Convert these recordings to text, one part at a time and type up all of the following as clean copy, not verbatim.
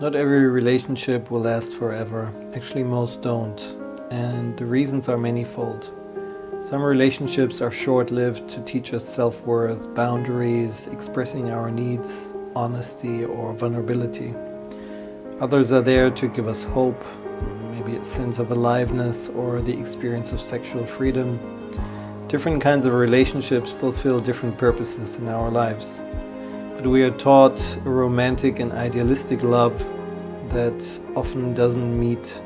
Not every relationship will last forever. Actually, most don't. And the reasons are manifold. Some relationships are short-lived to teach us self-worth, boundaries, expressing our needs, honesty, or vulnerability. Others are there to give us hope, maybe a sense of aliveness or the experience of sexual freedom. Different kinds of relationships fulfill different purposes in our lives. But we are taught a romantic and idealistic love that often doesn't meet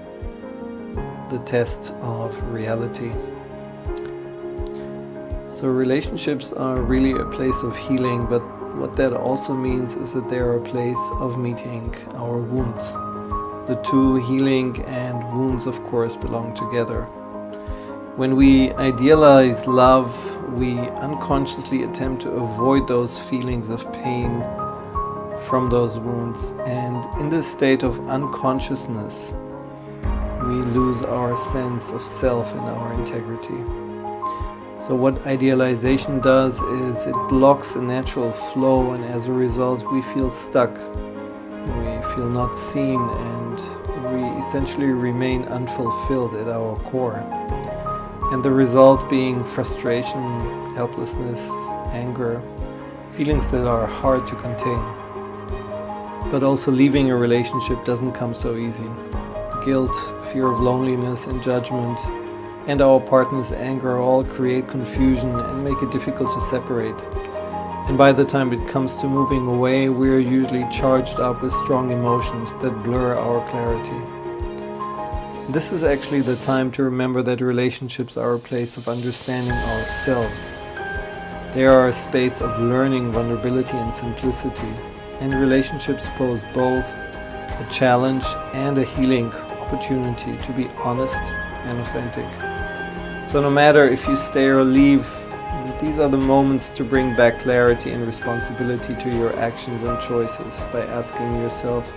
the test of reality. So relationships are really a place of healing, but what that also means is that they are a place of meeting our wounds. The two, healing and wounds, of course, belong together. When we idealize love, we unconsciously attempt to avoid those feelings of pain from those wounds, and in this state of unconsciousness, we lose our sense of self and our integrity. So what idealization does is it blocks a natural flow, and as a result we feel stuck, we feel not seen, and we essentially remain unfulfilled at our core. And the result being frustration, helplessness, anger, feelings that are hard to contain. But also leaving a relationship doesn't come so easy. Guilt, fear of loneliness and judgment, and our partner's anger all create confusion and make it difficult to separate. And by the time it comes to moving away, we are usually charged up with strong emotions that blur our clarity. This is actually the time to remember that relationships are a place of understanding ourselves. They are a space of learning vulnerability and simplicity, and relationships pose both a challenge and a healing opportunity to be honest and authentic. So no matter if you stay or leave, these are the moments to bring back clarity and responsibility to your actions and choices by asking yourself,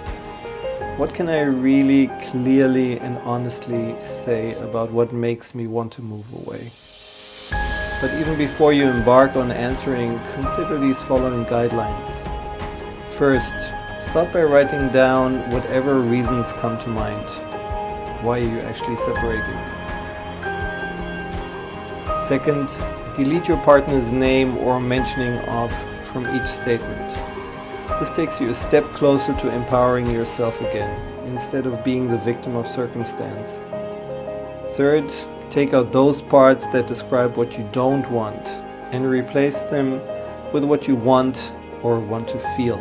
what can I really clearly and honestly say about what makes me want to move away? But even before you embark on answering, consider these following guidelines. First, start by writing down whatever reasons come to mind. Why are you actually separating? Second, delete your partner's name or mentioning of from each statement. This takes you a step closer to empowering yourself again, instead of being the victim of circumstance. Third, take out those parts that describe what you don't want and replace them with what you want or want to feel.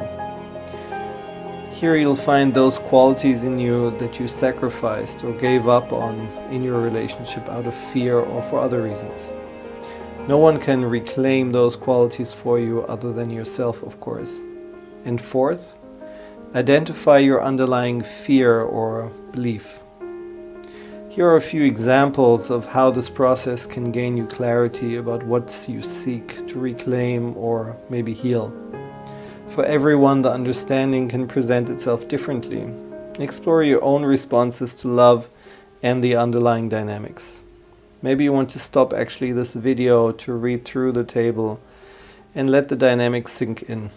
Here you'll find those qualities in you that you sacrificed or gave up on in your relationship out of fear or for other reasons. No one can reclaim those qualities for you other than yourself, of course. And fourth, identify your underlying fear or belief. Here are a few examples of how this process can gain you clarity about what you seek to reclaim or maybe heal. For everyone, the understanding can present itself differently. Explore your own responses to love and the underlying dynamics. Maybe you want to stop actually this video to read through the table and let the dynamics sink in.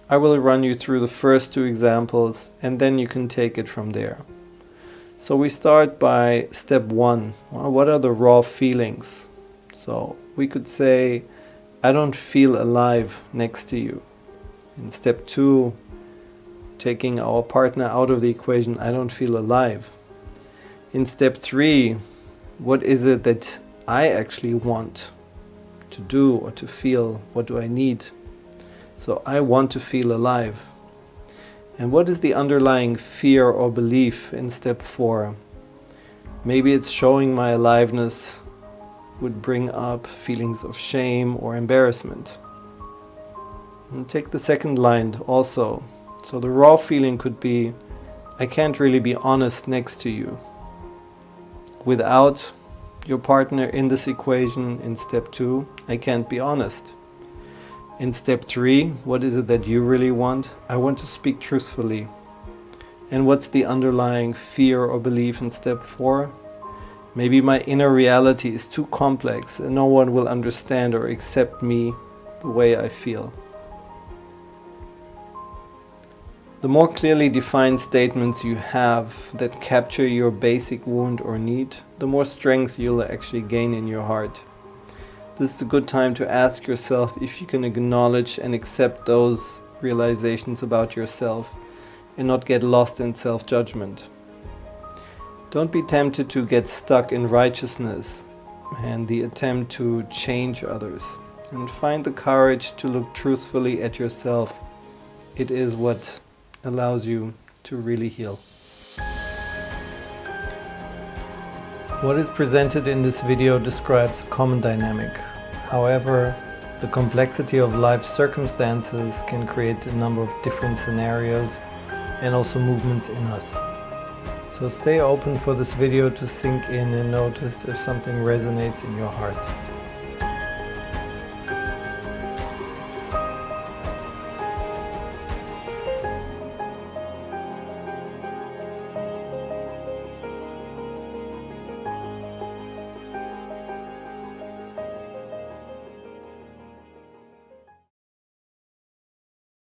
I will run you through the first two examples and then you can take it from there. So we start by step 1. Well, what are the raw feelings? So we could say, I don't feel alive next to you. In step 2, taking our partner out of the equation, I don't feel alive. In step 3, what is it that I actually want to do or to feel? What do I need? So I want to feel alive. And what is the underlying fear or belief in step 4? Maybe it's showing my aliveness would bring up feelings of shame or embarrassment. And take the second line also. So the raw feeling could be, I can't really be honest next to you. Without your partner in this equation in step 2, I can't be honest. In step 3, what is it that you really want? I want to speak truthfully. And what's the underlying fear or belief in step 4? Maybe my inner reality is too complex and no one will understand or accept me the way I feel. The more clearly defined statements you have that capture your basic wound or need, the more strength you'll actually gain in your heart. This is a good time to ask yourself if you can acknowledge and accept those realizations about yourself and not get lost in self-judgment. Don't be tempted to get stuck in righteousness and the attempt to change others, and find the courage to look truthfully at yourself. It is what allows you to really heal. What is presented in this video describes a common dynamic. However, the complexity of life's circumstances can create a number of different scenarios and also movements in us. So stay open for this video to sink in and notice if something resonates in your heart.